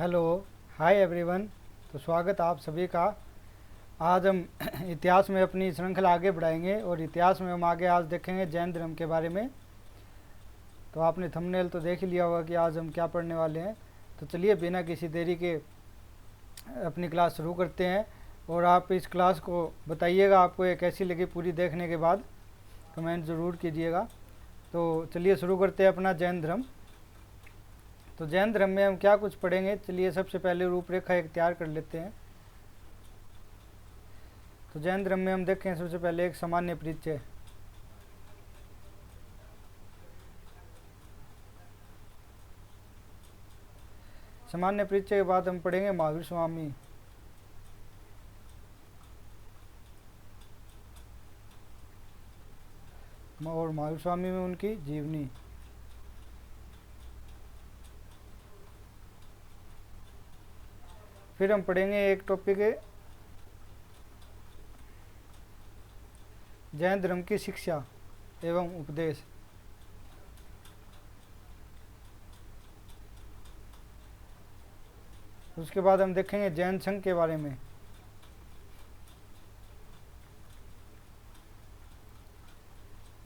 Hello. Hi everyone. तो स्वागत आप सभी का। आज हम इतिहास में अपनी श्रृंखला आगे बढ़ाएंगे और इतिहास में हम आगे आज देखेंगे जैन धर्म के बारे में। तो आपने थंबनेल तो देख ही लिया होगा कि आज हम क्या पढ़ने वाले हैं। तो चलिए बिना किसी देरी के अपनी क्लास शुरू करते हैं और आप इस क्लास को बताइएगा आपको ये कैसी लगी पूरी देखने के बाद, कमेंट ज़रूर कीजिएगा। तो चलिए शुरू करते हैं अपना जैन धर्म। तो जैन धर्म में हम क्या कुछ पढ़ेंगे, चलिए सबसे पहले रूपरेखा एक तैयार कर लेते हैं। तो जैन धर्म में हम देखें सबसे पहले एक सामान्य परिचय। सामान्य परिचय के बाद हम पढ़ेंगे महावीर स्वामी। और महावीर स्वामी में उनकी जीवनी। फिर हम पढ़ेंगे एक टॉपिक है जैन धर्म की शिक्षा एवं उपदेश। उसके बाद हम देखेंगे जैन संघ के बारे में।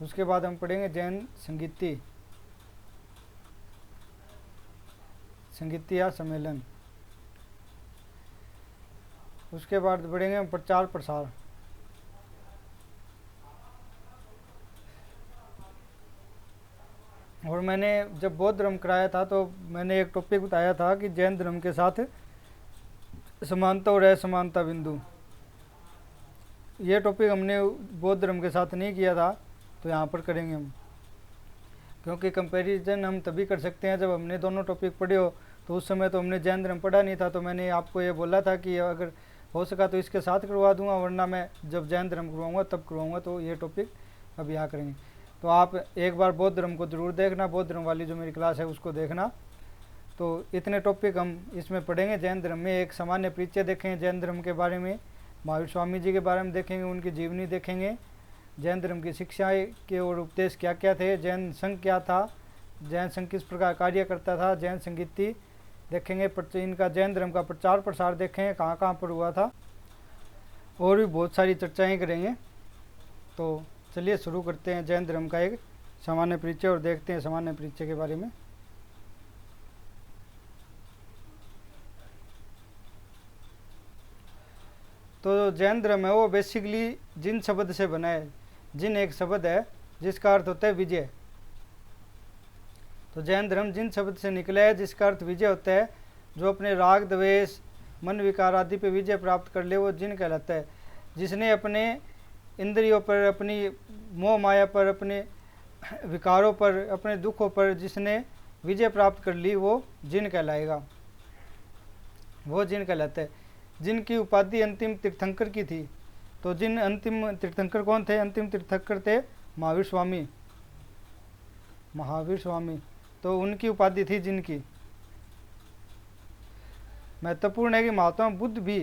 उसके बाद हम पढ़ेंगे जैन संगीति या सम्मेलन। उसके बाद बढ़ेंगे हम प्रचार प्रसार। और मैंने जब बौद्ध धर्म कराया था तो मैंने एक टॉपिक बताया था कि जैन धर्म के साथ समानता और असमानता बिंदु। ये टॉपिक हमने बौद्ध धर्म के साथ नहीं किया था, तो यहाँ पर करेंगे हम, क्योंकि कंपैरिजन हम तभी कर सकते हैं जब हमने दोनों टॉपिक पढ़े हो। तो उस समय तो हमने जैन धर्म पढ़ा नहीं था, तो मैंने आपको ये बोला था कि अगर हो सका तो इसके साथ करवा दूंगा, वरना मैं जब जैन धर्म करवाऊँगा तब करवाऊँगा। तो ये टॉपिक अब यहाँ करेंगे। तो आप एक बार बौद्ध धर्म को ज़रूर देखना, बौद्ध धर्म वाली जो मेरी क्लास है उसको देखना। तो इतने टॉपिक हम इसमें पढ़ेंगे। जैन धर्म में एक सामान्य परिचय देखेंगे जैन धर्म के बारे में, महावीर स्वामी जी के बारे में देखेंगे, उनकी जीवनी देखेंगे, जैन धर्म की शिक्षा के और उपदेश क्या क्या थे, जैन संघ क्या था, जैन संघ किस प्रकार कार्य करता था, जैन संगीति देखेंगे, इनका जैन धर्म का प्रचार प्रसार देखेंगे कहाँ कहाँ पर हुआ था, और भी बहुत सारी चर्चाएँ करेंगे। तो चलिए शुरू करते हैं जैन धर्म का एक सामान्य परिचय और देखते हैं सामान्य परिचय के बारे में। तो जैन धर्म है वो बेसिकली जिन शब्द से बना है। जिन एक शब्द है जिसका अर्थ होता है विजय। तो जैन धर्म जिन शब्द से निकला है जिसका अर्थ विजय होता है। जो अपने राग द्वेष मन विकार आदि पे विजय प्राप्त कर ले वो जिन कहलाता है। जिसने अपने इंद्रियों पर, अपनी मोह माया पर, अपने विकारों पर, अपने दुखों पर जिसने विजय प्राप्त कर ली वो जिन कहलाएगा, वो जिन कहलाता है। जिनकी उपाधि अंतिम तीर्थंकर की थी। तो जिन अंतिम तीर्थंकर कौन थे? अंतिम तीर्थंकर थे महावीर स्वामी। तो उनकी उपाधि थी जिनकी। महत्वपूर्ण है कि महात्मा बुद्ध भी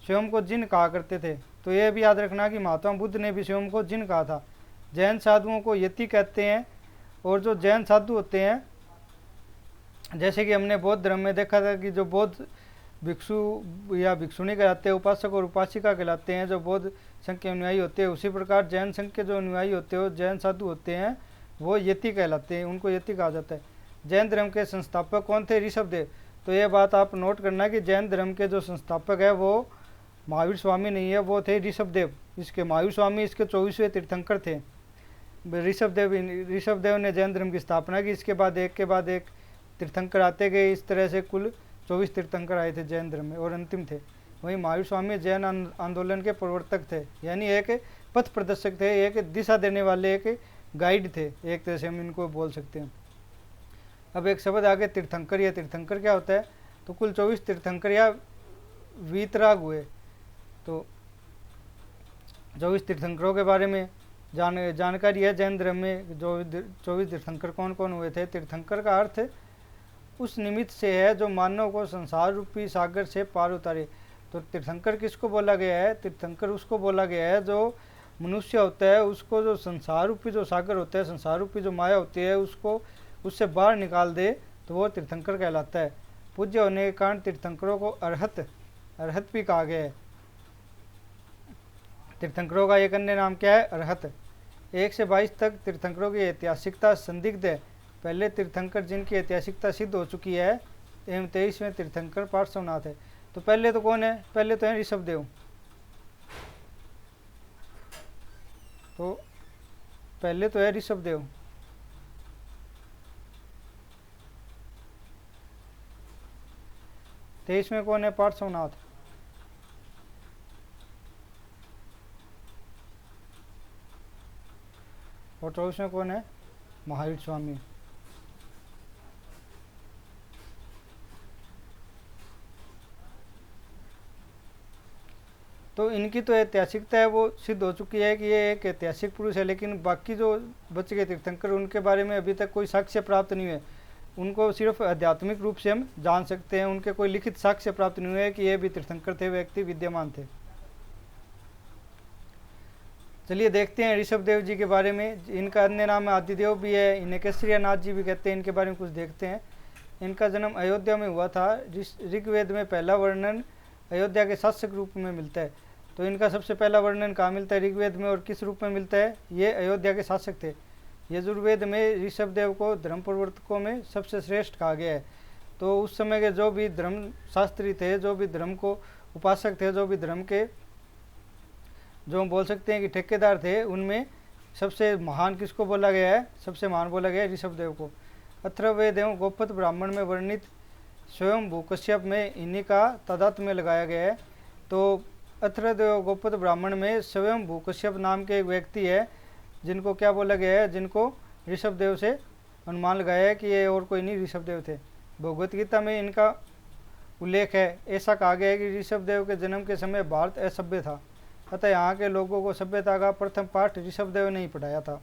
स्वयं को जिन कहा करते थे। तो यह भी याद रखना कि महात्मा बुद्ध ने भी स्वयं को जिन कहा था। जैन साधुओं को यति कहते हैं। और जो जैन साधु होते हैं, जैसे कि हमने बौद्ध धर्म में देखा था कि जो बौद्ध भिक्षु या भिक्षुणी कहलाते हैं, उपासक और उपासिका कहलाते हैं, जो बौद्ध संघ के अनुयायी होते हैं। उसी प्रकार जैन संघ के जो अनुयायी होते हैं, जैन साधु होते हैं, वो यति कहलाते हैं, उनको यति कहा जाता है। जैन धर्म के संस्थापक कौन थे? ऋषभदेव। तो ये बात आप नोट करना कि जैन धर्म के जो संस्थापक है वो महावीर स्वामी नहीं है, वो थे ऋषभदेव। इसके महावीर स्वामी इसके 24वें तीर्थंकर थे। ऋषभदेव ने जैन धर्म की स्थापना की। इसके बाद एक तीर्थंकर आते गए। इस तरह से कुल 24 तीर्थंकर आए थे जैन धर्म में और अंतिम थे। वहीं महावीर स्वामी जैन आंदोलन के प्रवर्तक थे, यानी एक पथ प्रदर्शक थे, एक दिशा देने वाले, एक गाइड थे, एक तरह से हम इनको बोल सकते हैं। अब एक शब्द आगे तीर्थंकर। या तीर्थंकर क्या होता है? तो कुल 24 तीर्थंकर या वीतराग हुए। तो 24 तीर्थंकरों के बारे में जानकारी है। जैन धर्म में जो 24 तीर्थंकर कौन कौन हुए थे। तीर्थंकर का अर्थ उस निमित्त से है जो मानव को संसार रूपी सागर से पार उतारे। तो तीर्थंकर किसको बोला गया है? तीर्थंकर उसको बोला गया है जो मनुष्य होता है, उसको जो संसार रूपी जो सागर होता है, संसार रूपी जो माया होती है, उसको उससे बाहर निकाल दे, तो वो तीर्थंकर कहलाता है। पूज्य होने के कारण तीर्थंकरों को अरहत भी कहा गया है। तीर्थंकरों का एक अन्य नाम क्या है? अरहत। 1 से 22 तक तीर्थंकरों की ऐतिहासिकता संदिग्ध है। पहले तीर्थंकर जिनकी ऐतिहासिकता सिद्ध हो चुकी है एवं 23वें तीर्थंकर पार्श्वनाथ है। तो पहले तो कौन है? पहले तो है ऋषभदेव। तो पहले तो है ऋषभदेव। तेईस में कौन है? पार्श्वनाथ। और 24 में कौन है? महावीर स्वामी। तो इनकी तो ऐतिहासिकता है वो सिद्ध हो चुकी है कि ये एक ऐतिहासिक पुरुष है, लेकिन बाकी जो बच गए तीर्थंकर उनके बारे में अभी तक कोई साक्ष्य प्राप्त नहीं है। उनको सिर्फ आध्यात्मिक रूप से हम जान सकते हैं, उनके कोई लिखित साक्ष्य प्राप्त नहीं हुए है कि ये भी तीर्थंकर थे, व्यक्ति विद्यमान थे। चलिए देखते हैं ऋषभदेव जी के बारे में। इनका अन्य नाम आदिदेव भी है, इन्हें केसरियानाथ जी भी कहते हैं। इनके बारे में कुछ देखते हैं। इनका जन्म अयोध्या में हुआ था। ऋग्वेद में पहला वर्णन अयोध्या के शासक रूप में मिलता है। तो इनका सबसे पहला वर्णन कहाँ मिलता है ऋग्वेद में और किस रूप में मिलता है? ये अयोध्या के शासक थे। यजुर्वेद में ऋषभदेव को धर्म प्रवर्तकों में सबसे श्रेष्ठ कहा गया है। तो उस समय के जो भी धर्म शास्त्री थे, जो भी धर्म को उपासक थे, जो भी धर्म के जो हम बोल सकते हैं कि ठेकेदार थे, उनमें सबसे महान किसको बोला गया है? सबसे महान बोला गया है ऋषभदेव को। अथर्ववेद एवं गोपत ब्राह्मण में वर्णित स्वयं भूकश्यप में इन्हीं का तादात्म्य लगाया गया है। तो अथर्ववेद गोपत ब्राह्मण में स्वयं भूकश्यप नाम के एक व्यक्ति है जिनको क्या बोला गया है? जिनको ऋषभदेव से अनुमान लगाया है कि ये और कोई नहीं ऋषभदेव थे। भगवत गीता में इनका उल्लेख है। ऐसा कहा गया है कि ऋषभदेव के जन्म के समय भारत असभ्य था, अतः यहाँ के लोगों को सभ्यता का प्रथम पाठ ऋषभदेव ने ही पढ़ाया था।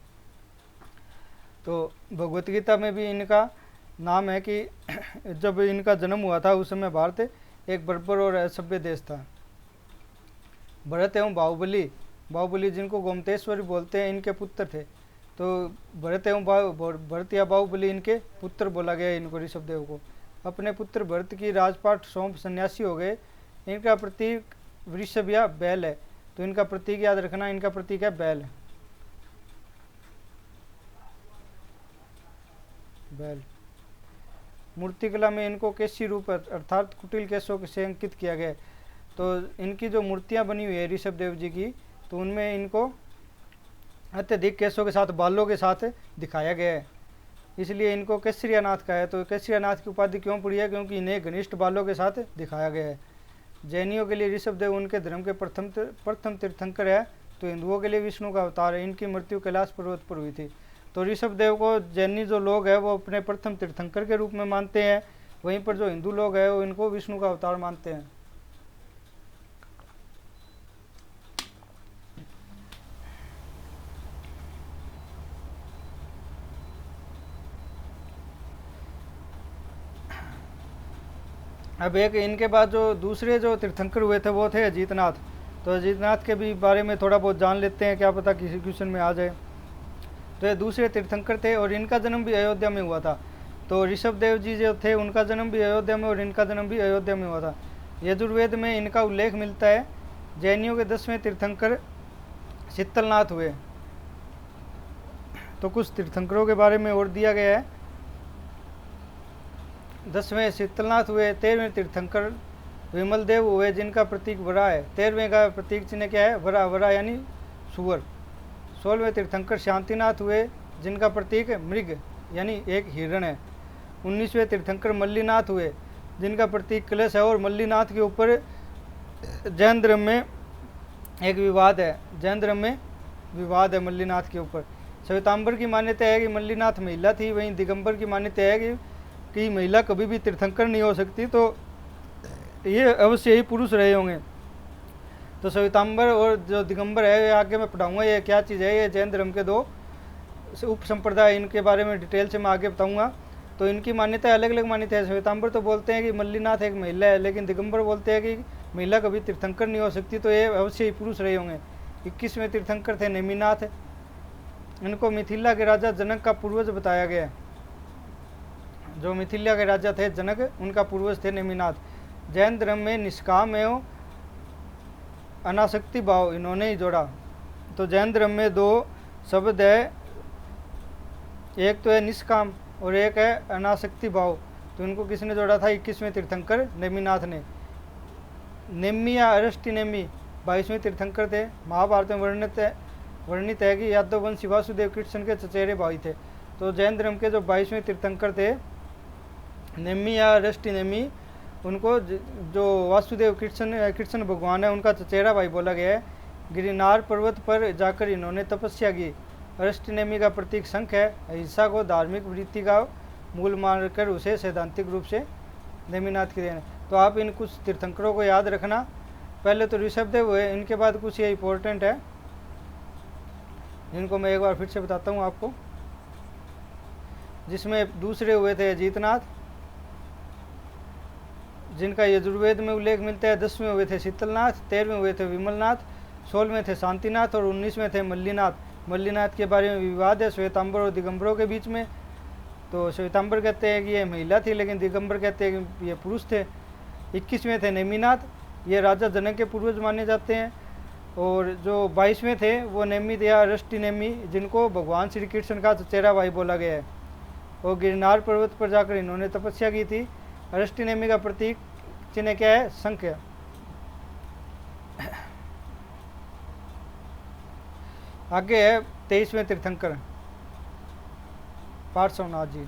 तो भगवत गीता में भी इनका नाम है कि जब इनका जन्म हुआ था उस समय भारत एक बर्बर और असभ्य देश था। भरत एवं बाहुबली जिनको गोमतेश्वरी बोलते हैं, इनके पुत्र थे। तो भरत या बाहुबली इनके पुत्र बोला गया इनको, ऋषभदेव को। अपने पुत्र भरत की राजपाट सौंप सन्यासी हो गए। इनका प्रतीक वृषभ या बैल है। तो इनका प्रतीक याद रखना, इनका प्रतीक है बैल। मूर्तिकला में इनको केशी रूप अर्थात कुटिल केशों से अंकित किया गया है। तो इनकी जो मूर्तियां बनी हुई है ऋषभदेव जी की, तो उनमें इनको अत्यधिक केशों के साथ, बालों के साथ दिखाया गया है, इसलिए इनको केसरियानाथ का है। तो केसरियानाथ की उपाधि क्यों पड़ी है? क्योंकि इन्हें घनिष्ठ बालों के साथ दिखाया गया है। जैनियों के लिए ऋषभदेव उनके धर्म के प्रथम तीर्थंकर है। तो हिंदुओं के लिए विष्णु का अवतार है। इनकी मृत्यु कैलाश पर्वत पर हुई थी। तो ऋषभदेव को जैनी जो लोग हैं वो अपने प्रथम तीर्थंकर के रूप में मानते हैं, वहीं पर जो हिंदू लोग हैं वो इनको विष्णु का अवतार मानते हैं। अब एक इनके बाद जो दूसरे जो तीर्थंकर हुए थे वो थे अजीतनाथ। तो अजीतनाथ के भी बारे में थोड़ा बहुत जान लेते हैं, क्या पता किसी क्वेश्चन में आ जाए। तो ये दूसरे तीर्थंकर थे और इनका जन्म भी अयोध्या में हुआ था। तो ऋषभदेव जी जो थे उनका जन्म भी अयोध्या में और इनका जन्म भी अयोध्या में हुआ था। यजुर्वेद में इनका उल्लेख मिलता है। जैनियों के 10वें तीर्थंकर शीतलनाथ हुए। तो कुछ तीर्थंकरों के बारे में और दिया गया है। 10वें शीतलनाथ हुए। 13वें तीर्थंकर विमलदेव हुए जिनका प्रतीक वरा है। 13वें का प्रतीक चिन्ह क्या है? वरा यानी सुअर। 16वें तीर्थंकर शांतिनाथ हुए जिनका प्रतीक मृग यानी एक हिरण है। 19वें तीर्थंकर मल्लीनाथ हुए जिनका प्रतीक कलश है। और मल्लीनाथ के ऊपर जैन धर्म में एक विवाद है। जैन धर्म में विवाद है मल्लीनाथ के ऊपर। श्वेतांबर की मान्यता है कि मल्लीनाथ महिला थी, वहीं दिगंबर की मान्यता है कि महिला कभी भी तीर्थंकर नहीं हो सकती, तो ये अवश्य ही पुरुष रहे होंगे। तो श्वेतांबर और जो दिगंबर है, ये आगे मैं पढ़ाऊंगा ये क्या चीज़ है। ये जैन धर्म के दो उप संप्रदाय, इनके बारे में डिटेल से मैं आगे बताऊंगा। तो इनकी मान्यता अलग अलग मान्यता है। श्वेतांबर तो बोलते हैं कि मल्लीनाथ एक महिला है, लेकिन दिगंबर बोलते हैं कि महिला कभी तीर्थंकर नहीं हो सकती, तो ये अवश्य ही पुरुष रहे होंगे। 21वें तीर्थंकर थे नेमिनाथ। इनको मिथिला के राजा जनक का पूर्वज बताया गया है। जो मिथिला के राजा थे जनक, उनका पूर्वज थे नेमिनाथ। जैन धर्म में निष्काम एवं अनासक्ति भाव इन्होंने ही जोड़ा। तो जैन धर्म में दो शब्द है, एक तो है निष्काम और एक है अनासक्ति भाव। तो इनको किसने जोड़ा था? 21वें तीर्थंकर नेमिनाथ ने। नेमी या अरष्टी नेमी 22वें तीर्थंकर थे। महाभारत में वर्णित है कि यादव वंशी वासुदेव कृष्ण के चचेरे भाई थे। तो जैन धर्म के जो 22वें तीर्थंकर थे नेमी या अरष्टी नेमी, उनको जो वासुदेव कृष्ण भगवान है उनका चचेरा भाई बोला गया है। गिरनार पर्वत पर जाकर इन्होंने तपस्या की। अरष्टनेमी का प्रतीक शंख है। अहिंसा को धार्मिक वृत्ति का मूल मानकर उसे सैद्धांतिक रूप से नेमिनाथ की देन। तो आप इन कुछ तीर्थंकरों को याद रखना। पहले तो ऋषभदेव हुए, इनके बाद कुछ ये इंपॉर्टेंट है जिनको मैं एक बार फिर से बताता हूँ आपको। जिसमें दूसरे हुए थे अजीतनाथ, जिनका यजुर्वेद में उल्लेख मिलता है। 10वें हुए थे शीतलनाथ, 13वें हुए थे विमलनाथ, 16वें थे शांतिनाथ और 19वें थे मल्लीनाथ। मल्लीनाथ के बारे में विवाद है श्वेतांबर और दिगंबरों के बीच में। तो श्वेतांबर कहते हैं कि ये महिला थी, लेकिन दिगंबर कहते हैं कि ये पुरुष थे। 21वें थे नेमिनाथ, ये राजा जनक के पूर्वज माने जाते हैं। और जो 22वें थे वो नेमी या अरष्टी नेमी, जिनको भगवान श्री कृष्ण का चचेरा भाई बोला गया है। और गिरनार पर्वत पर जाकर इन्होंने तपस्या की थी। अरष्टी नेमी का प्रतीक चिन्ह क्या है? शंख है। आगे है 23वें तीर्थंकर पार्श्वनाथ जी।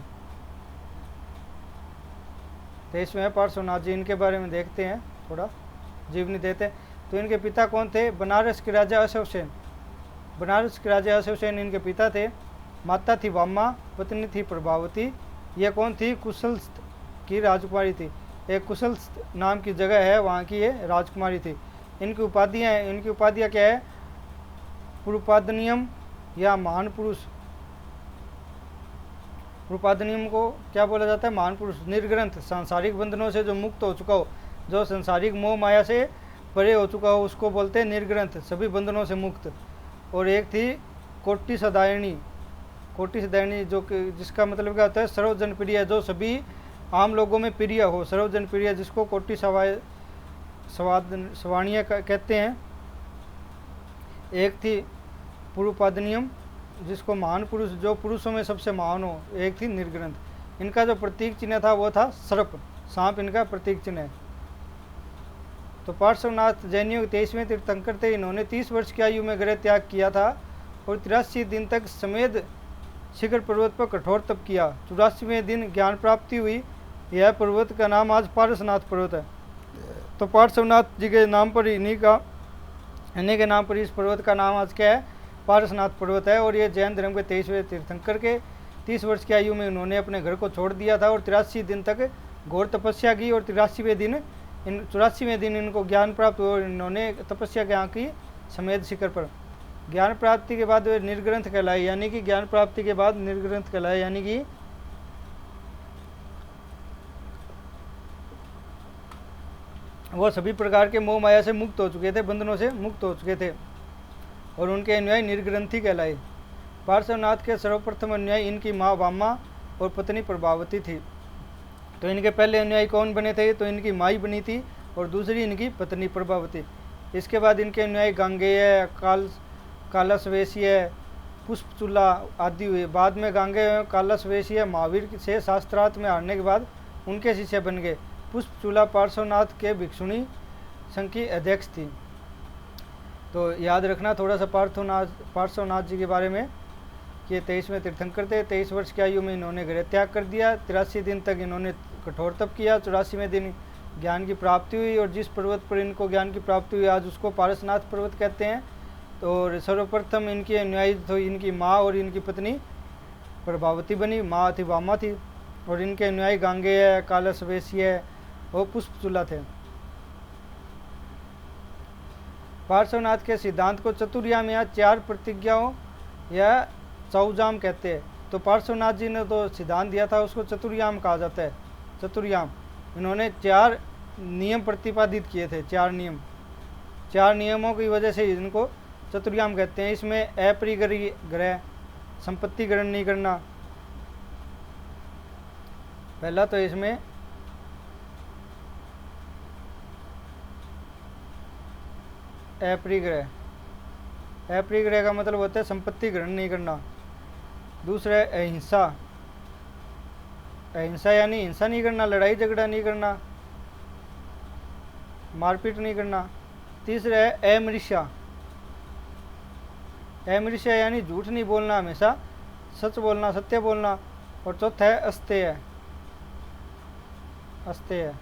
23वें है पार्श्वनाथ जी। इनके बारे में देखते हैं, थोड़ा जीवनी देते हैं। तो इनके पिता कौन थे? बनारस के राजा अशोकसेन। बनारस के राजा अशोकसेन इनके पिता थे। माता थी वामा, पत्नी थी प्रभावती। यह कौन थी? कुशलस्थ की राजकुमारी थी। एक कुशलस्थ नाम की जगह है, वहाँ की ये राजकुमारी थी। इनकी उपाधियाँ हैं। इनकी उपाधियाँ क्या है? पुरुपादनियम या महान पुरुष। पुरुपादनियम को क्या बोला जाता है? महान पुरुष। निर्ग्रंथ, सांसारिक बंधनों से जो मुक्त हो चुका हो, जो सांसारिक मोह माया से परे हो चुका हो, उसको बोलते हैं निर्ग्रंथ, सभी बंधनों से मुक्त। और एक थी कोटि सदायिनी। कोटि सदायिनी जो कि जिसका मतलब क्या होता है? सर्वजन प्रिय, जो सभी आम लोगों में प्रिय हो, सर्वजन प्रिय, जिसको कोटि सवाणीय कहते हैं। एक थी पुरुपादनियम, जिसको महान पुरुष, जो पुरुषों में सबसे महान हो। एक थी निर्ग्रंथ। इनका जो प्रतीक चिन्ह था वो था सर्प, सांप इनका प्रतीक चिन्ह है। तो पार्श्वनाथ जैनियों के 23वें तीर्थंकर थे। इन्होंने 30 वर्ष की आयु में गृह त्याग किया था और 83 दिन तक समेध शिखर पर्वत पर कठोर तप किया। 84वें दिन ज्ञान प्राप्ति हुई। यह पर्वत का नाम आज पार्श्वनाथ पर्वत है। तो पार्श्वनाथ जी के नाम पर इन्हीं के नाम पर इस पर्वत का नाम आज क्या है? पार्श्वनाथ पर्वत है। और ये जैन धर्म के 23वें तीर्थंकर के 30 वर्ष की आयु में उन्होंने अपने घर को छोड़ दिया था और 83 दिन तक घोर तपस्या की। और 84वें दिन इनको ज्ञान प्राप्त हुआ और इन्होंने तपस्या यहाँ की समेध शिखर पर। ज्ञान प्राप्ति के बाद वे निर्ग्रंथ कहलाए, यानी कि ज्ञान प्राप्ति के बाद निर्ग्रंथ कहलाए, यानी कि वो सभी प्रकार के मोह माया से मुक्त हो चुके थे, बंधनों से मुक्त हो चुके थे और उनके अनुयायी निर्ग्रंथी कहलाए। पार्श्वनाथ के सर्वप्रथम अनुयायी इनकी माँ वामा और पत्नी प्रभावती थी। तो इनके पहले अनुयायी कौन बने थे? तो इनकी माई बनी थी और दूसरी इनकी पत्नी प्रभावती। इसके बाद इनके अनुयायी गांगेय, कालसवेशीय, पुष्पचूला आदि हुए। बाद में गांगेय, कालसवेशीय महावीर से शास्त्रार्थ में हारने के बाद उनके शिष्य बन गए। पुष्पचूला पार्श्वनाथ के भिक्षुणी संघ की अध्यक्ष थी। तो याद रखना थोड़ा सा पार्श्वनाथ जी के बारे में कि 23वें तीर्थंकर थे। 23 वर्ष की आयु में इन्होंने गृह त्याग कर दिया। 83 दिन तक इन्होंने कठोर तप किया। 84वें दिन ज्ञान की प्राप्ति हुई और जिस पर्वत पर इनको ज्ञान की प्राप्ति हुई आज उसको पार्श्वनाथ पर्वत कहते हैं। तो सर्वप्रथम इनके अनुयायी तो इनकी माँ और इनकी पत्नी प्रभावती बनी। माँ थी वामा थी और इनके अनुयायी गांगेय, कालसवेशीय और पुष्पचूला थे। पार्श्वनाथ के सिद्धांत को चतुर्याम या 4 प्रतिज्ञाओं या चौजाम कहते हैं। तो पार्श्वनाथ जी ने तो सिद्धांत दिया था, उसको चतुर्याम कहा जाता है। चतुर्याम, इन्होंने 4 नियम प्रतिपादित किए थे। 4 नियम, 4 नियमों की वजह से इनको चतुर्याम कहते हैं। इसमें अपरिग्रह, संपत्ति ग्रहण नहीं करना, पहला तो इसमें अपरिग्रह, अपरिग्रह का मतलब होता है संपत्ति ग्रहण नहीं करना। दूसरा है अहिंसा, अहिंसा यानी हिंसा नहीं करना, लड़ाई झगड़ा नहीं करना, मारपीट नहीं करना। तीसरा है अमृषा, अमृषा यानी झूठ नहीं बोलना, हमेशा सच बोलना, सत्य बोलना। और चौथा है अस्तेय, अस्तेय,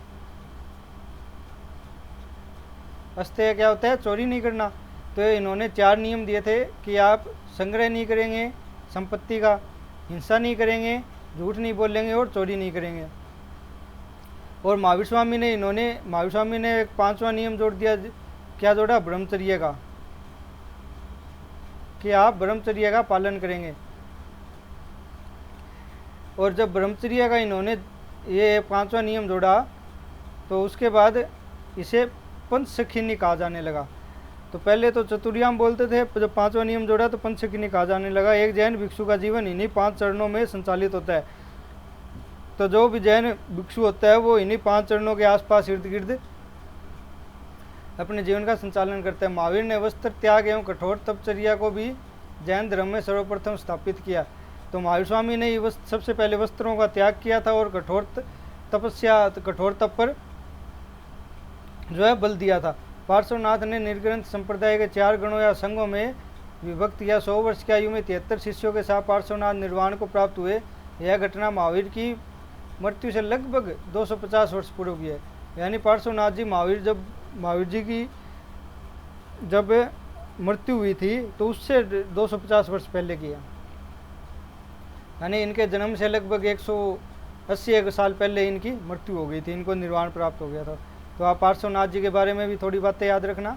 अस्तेय क्या होता है? चोरी नहीं करना। तो इन्होंने 4 नियम दिए थे कि आप संग्रह नहीं करेंगे संपत्ति का, हिंसा नहीं करेंगे, झूठ नहीं बोलेंगे और चोरी नहीं करेंगे। और महावीर स्वामी ने एक 5वां नियम जोड़ दिया। क्या जोड़ा? ब्रह्मचर्य का, कि आप ब्रह्मचर्य का पालन करेंगे। और जब ब्रह्मचर्य का इन्होंने ये 5वां नियम जोड़ा तो उसके बाद इसे पंचसखिनी कहा जाने लगा। तो पहले तो चतुर्याम बोलते थे, जब 5वां नियम जोड़ा तो पंचसखिनी कहा जाने लगा। एक जैन भिक्षु का जीवन इन्हीं 5 चरणों में संचालित होता है। तो जो भी जैन भिक्षु होता है वो इन्हीं 5 चरणों के आसपास इर्द गिर्द अपने जीवन का संचालन करता है। महावीर ने वस्त्र त्याग एवं कठोर तपचर्या को भी जैन धर्म में सर्वप्रथम स्थापित किया। तो महावीर स्वामी ने सबसे पहले वस्त्रों का त्याग किया था और कठोर तप पर जो है बल दिया था। पार्श्वनाथ ने निर्ग्रंथ संप्रदाय के 4 गणों या संघों में विभक्त या 100 वर्ष की आयु में 73 शिष्यों के साथ पार्श्वनाथ निर्वाण को प्राप्त हुए। यह घटना महावीर की मृत्यु से लगभग 250 वर्ष पूर्व की है। यानी पार्श्वनाथ जी महावीर जी की जब मृत्यु हुई थी तो उससे 250 वर्ष पहले किया। यानी इनके जन्म से लगभग 180 साल पहले इनकी मृत्यु हो गई थी, इनको निर्वाण प्राप्त हो गया था। तो आप पार्श्वनाथ जी के बारे में भी थोड़ी बातें याद रखना।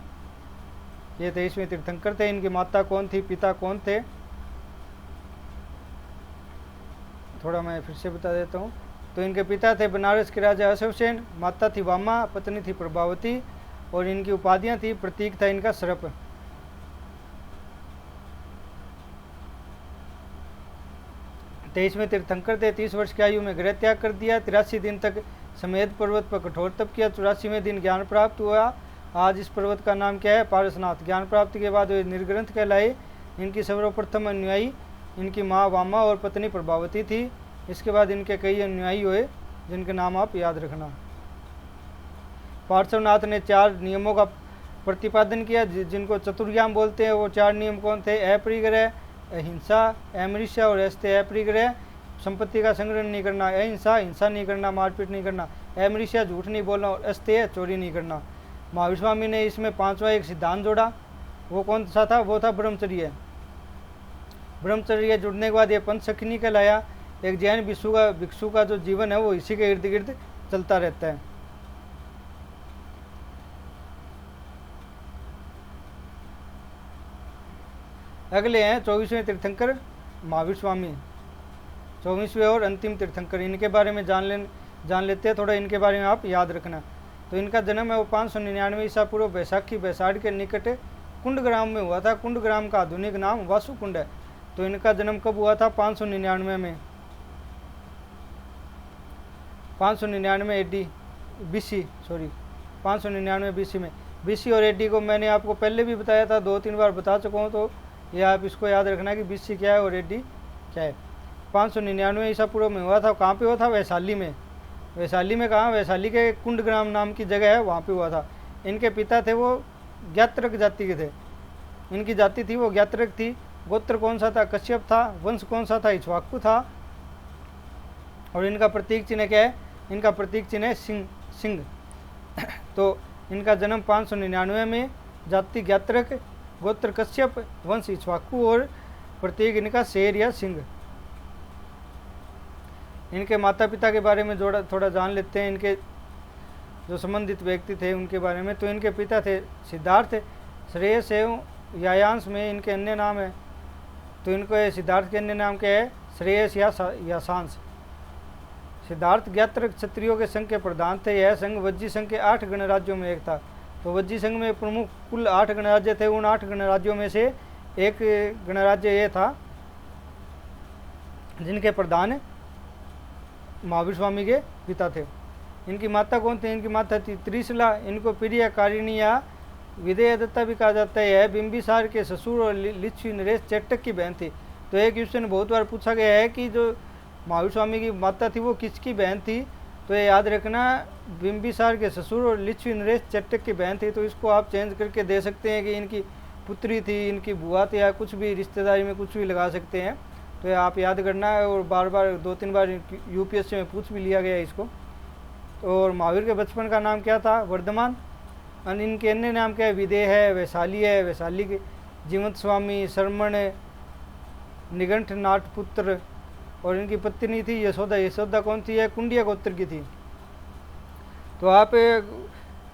ये 23वें तीर्थंकर थे। इनकी माता कौन थी, पिता कौन थे, थोड़ा मैं फिर से बता देता हूँ। तो इनके पिता थे बनारस के राजा अशोकसेन, माता थी वामा, पत्नी थी प्रभावती और इनकी उपाधियाँ थी, प्रतीक था इनका सर्प। तेईसवें तीर्थंकर थे। 30 वर्ष की आयु में गृह त्याग कर दिया। 83 दिन तक समेध पर्वत पर कठोर तप किया। 84वें दिन ज्ञान प्राप्त हुआ। आज इस पर्वत का नाम क्या है? पारसनाथ। ज्ञान प्राप्ति के बाद वे निर्ग्रंथ कहलाए। इनकी सर्वप्रथम अनुयायी इनकी माँ वामा और पत्नी प्रभावती थी। इसके बाद इनके कई अनुयायी हुए जिनके नाम आप याद रखना। पार्श्वनाथ ने 4 नियमों का प्रतिपादन किया जिनको चतुर्याम बोलते हैं। वो 4 नियम कौन थे? अपरिग्रह, अहिंसा, अमृषा और अस्तेय। अपरिग्रह संपत्ति का संग्रह नहीं करना, अहिंसा हिंसा नहीं करना, मारपीट नहीं करना, अमृषा झूठ नहीं बोलना और अस्तेय चोरी नहीं करना। महावीर स्वामी ने इसमें 5वां एक सिद्धांत जोड़ा। वो कौन सा था? वो था ब्रह्मचर्य। ब्रह्मचर्य जुड़ने के बाद ये पंचसखिनी कहलाया। एक जैन भिक्षु का जो जीवन है वो इसी के इर्द गिर्द चलता रहता है। अगले हैं 24वें तीर्थंकर महावीर स्वामी, 24वें और अंतिम तीर्थंकर। इनके बारे में जान लेते हैं थोड़ा, इनके बारे में आप याद रखना। तो इनका जन्म है वो 599 ईसा पूर्व बैसाड़ के निकट कुंडग्राम में हुआ था। कुंडग्राम का आधुनिक नाम वासुकुंड है। तो इनका जन्म कब हुआ था? 599 में, 599 एडी बीसी, सॉरी 599 बीसी में। बीसी और एडी को मैंने आपको पहले भी बताया था, 2-3 बार बता चुका हूँ। तो ये आप इसको याद रखना कि बीसी क्या है और एडी क्या है। 599 ईसा पूर्व में हुआ था। कहाँ पे हुआ था? वैशाली में। वैशाली में कहाँ? वैशाली के कुंडग्राम नाम की जगह है, वहाँ पे हुआ था। इनके पिता थे वो ज्ञात्रक जाति के थे। इनकी जाति थी वो ज्ञात्रक थी। गोत्र कौन सा था? कश्यप था। वंश कौन सा था? इक्ष्वाकु था। और इनका प्रतीक चिन्ह क्या है? इनका प्रतीक चिन्ह है सिंह। तो इनका जन्म 599 में, जाति ज्ञात्रक, गोत्र कश्यप, वंश इक्ष्वाकु और प्रतीक इनका शेर या सिंह। इनके माता पिता के बारे में थोड़ा जान लेते हैं। इनके जो संबंधित व्यक्ति थे उनके बारे में। तो इनके पिता थे सिद्धार्थ, श्रेयस एवं यायांश में इनके अन्य नाम है। तो इनको सिद्धार्थ के अन्य नाम क्या है? श्रेयस या सांस। सिद्धार्थ ज्ञात्र क्षत्रियों के संघ के प्रधान थे। यह संघ वज्जी संघ के 8 गणराज्यों में एक था। तो वज्जी संघ में प्रमुख कुल 8 गणराज्य थे। उन 8 गणराज्यों में से एक गणराज्य ये था जिनके प्रधान महावीर स्वामी के पिता थे। इनकी माता कौन थी? इनकी माता थी त्रिशला। इनको प्रिय कारिणी या विदेह दत्ता भी कहा जाता है। यह बिंबिसार के ससुर और लिच्छवी नरेश चेटक की बहन थी। तो एक क्वेश्चन बहुत बार पूछा गया है कि जो महावीर स्वामी की माता थी वो किसकी बहन थी? तो ये याद रखना, बिंबिसार के ससुर और लिच्छवी नरेश चेटक की बहन थी। तो इसको आप चेंज करके दे सकते हैं कि इनकी पुत्री थी, इनकी बुआ थी, या कुछ भी रिश्तेदारी में कुछ भी लगा सकते हैं। तो ये आप याद करना है, और बार बार 2-3 बार यूपीएससी में पूछ भी लिया गया है इसको। और महावीर के बचपन का नाम क्या था? वर्धमान। और इनके अन्य नाम क्या है? विदेह है, वैशाली है, वैशाली के जीवंत स्वामी, शरमण, निगंठ नाट पुत्र। और इनकी पत्नी थी यशोदा। यशोदा कौन थी? है कुंडिया गोत्र की थी। तो आप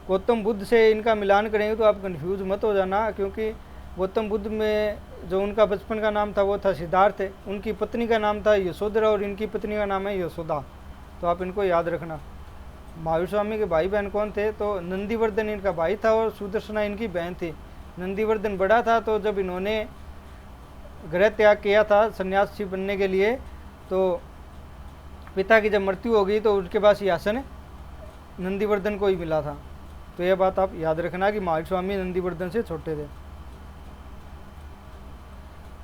गौतम बुद्ध से इनका मिलान करेंगे तो आप कंफ्यूज मत हो जाना, क्योंकि गौतम बुद्ध में जो उनका बचपन का नाम था वो था सिद्धार्थ, उनकी पत्नी का नाम था यशोधरा, और इनकी पत्नी का नाम है यशोदा। तो आप इनको याद रखना। महावीर स्वामी के भाई बहन कौन थे? तो नंदीवर्धन इनका भाई था और सुदर्शना इनकी बहन थी। नंदीवर्धन बड़ा था, तो जब इन्होंने गृह त्याग किया था सन्यासी बनने के लिए, तो पिता की जब मृत्यु हो गई तो उसके बाद सिंहासन नंदीवर्धन को ही मिला था। तो यह बात आप याद रखना कि महावीर स्वामी नंदीवर्धन से छोटे थे।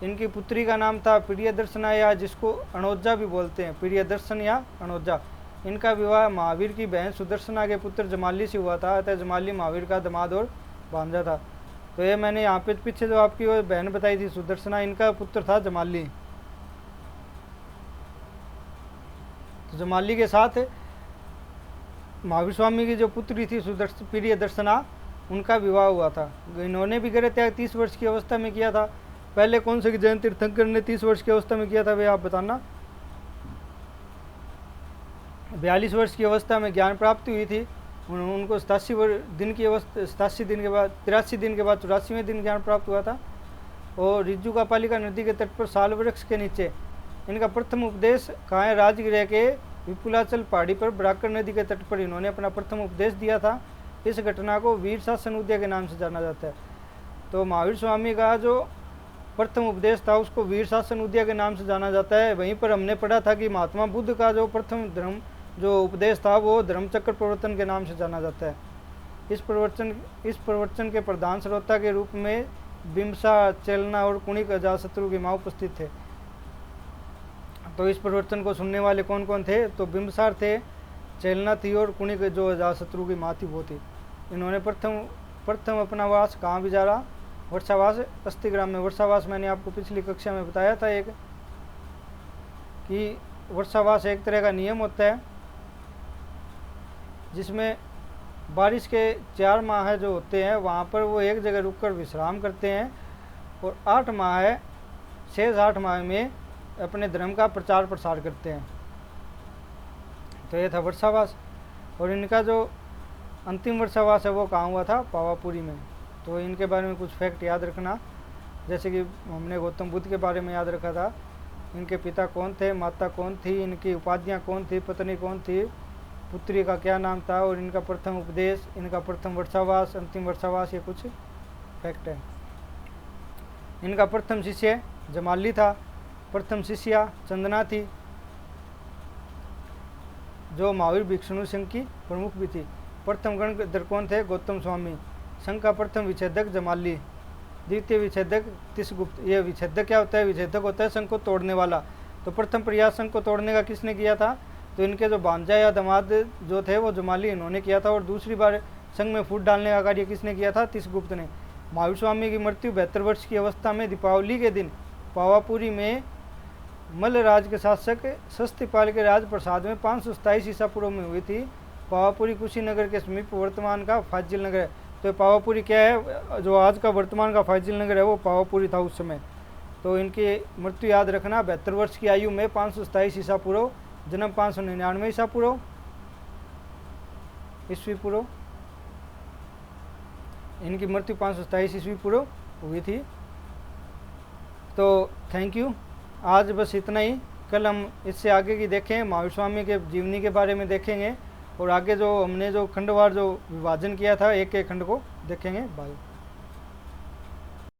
इनकी पुत्री का नाम था प्रियदर्शना, या जिसको अणोजा भी बोलते हैं, प्रियदर्शन या अणोजा। इनका विवाह महावीर की बहन सुदर्शना के पुत्र जमाली से हुआ था। अतः जमाली महावीर का दामाद और भांजा था। तो ये मैंने यहाँ पे पीछे जो आपकी वो बहन बताई थी सुदर्शना, इनका पुत्र था जमाली। तो जमाली के साथ महावीर स्वामी की जो पुत्री थी प्रियदर्शना, उनका विवाह हुआ था। इन्होंने भी गृह त्याग 30 वर्ष की अवस्था में किया था। पहले कौन से जैन तीर्थंकर ने 30 वर्ष की अवस्था में किया था वे आप बताना? 42 वर्ष की अवस्था में ज्ञान प्राप्ति हुई थी उनको। 87 दिन की अवस्था, 87 दिन के बाद, 83 दिन के बाद 84वें दिन ज्ञान प्राप्त हुआ था। और रिज्जू का पालिका नदी के तट पर साल वृक्ष के नीचे इनका प्रथम उपदेश कहाँ है? राजगृह के विपुलाचल पहाड़ी पर बराकर नदी के तट पर इन्होंने अपना प्रथम उपदेश दिया था। इस घटना को वीर शासन उद्या के नाम से जाना जाता है। तो महावीर स्वामी का जो प्रथम उपदेश था उसको वीर शासन उद्या के नाम से जाना जाता है। वहीं पर हमने पढ़ा था कि महात्मा बुद्ध का जो प्रथम धर्म जो उपदेश था वो धर्मचक्र प्रवर्तन के नाम से जाना जाता है। इस प्रवचन के प्रधान श्रोता के रूप में बिम्सा, चेलना और कुणिक अजातशत्रु की माँ उपस्थित थे। तो इस प्रवचन को सुनने वाले कौन कौन थे? तो बिम्बसार थे, चेलना थी, और कुणिक जो अजातशत्रु की माँ थी वो थी। इन्होंने प्रथम अपना वास कहाँ गुजारा? वर्षावास, अस्थिग्राम में। वर्षावास मैंने आपको पिछली कक्षा में बताया था एक, कि वर्षावास एक तरह का नियम होता है जिसमें बारिश के 4 माह जो होते हैं वहाँ पर वो एक जगह रुककर विश्राम करते हैं, और 8 माह है, शेष 8 माह में अपने धर्म का प्रचार प्रसार करते हैं। तो ये था वर्षावास। और इनका जो अंतिम वर्षावास है वो कहाँ हुआ था? पावापुरी में। तो इनके बारे में कुछ फैक्ट याद रखना, जैसे कि हमने गौतम बुद्ध के बारे में याद रखा था। इनके पिता कौन थे, माता कौन थी, इनकी उपाधियाँ कौन थी, पत्नी कौन थी, पुत्री का क्या नाम था, और इनका प्रथम उपदेश, इनका प्रथम वर्षावास, अंतिम वर्षावास, ये कुछ फैक्ट है। इनका प्रथम शिष्य जमाली था, प्रथम शिष्या चंदना थी, जो महावीर भिक्षुणु संघ की प्रमुख भी थी। प्रथम गणधर कौन थे? गौतम स्वामी। संघ का प्रथम विच्छेदक जमाली, द्वितीय विच्छेदक तिसगुप्त। ये विच्छेदक क्या होता है? विच्छेदक होता है संघ को तोड़ने वाला। तो प्रथम प्रयास संघ को तोड़ने का किसने किया था? तो इनके जो भांजा या दामाद जो थे वो जमाली इन्होंने किया था। और दूसरी बार संघ में फूट डालने का कार्य किसने किया था? तिसगुप्त ने। महावीर स्वामी की मृत्यु 72 वर्ष की अवस्था में दीपावली के दिन पावापुरी में मल्ल राज के शासक शस्तिपाल के राज प्रसाद में 527 ईसा पूर्व में हुई थी। पावापुरी कुशीनगर के समीप वर्तमान का फाजिल नगर है। तो पावापुरी क्या है? जो आज का वर्तमान का फाजिल नगर है वो पावापुरी था उस समय। तो इनकी मृत्यु याद रखना 72 वर्ष की आयु में 527 ईसा पूर्व, जन्म 599 ईसा पूर्व ईस्वी पूर्व, इनकी मृत्यु 527 ईस्वी पूर्व हुई थी। तो थैंक यू, आज बस इतना ही। कल हम इससे आगे की देखें, महावीर स्वामी के जीवनी के बारे में देखेंगे, और आगे जो हमने जो खंडवार जो विभाजन किया था एक एक खंड को देखेंगे। बाय।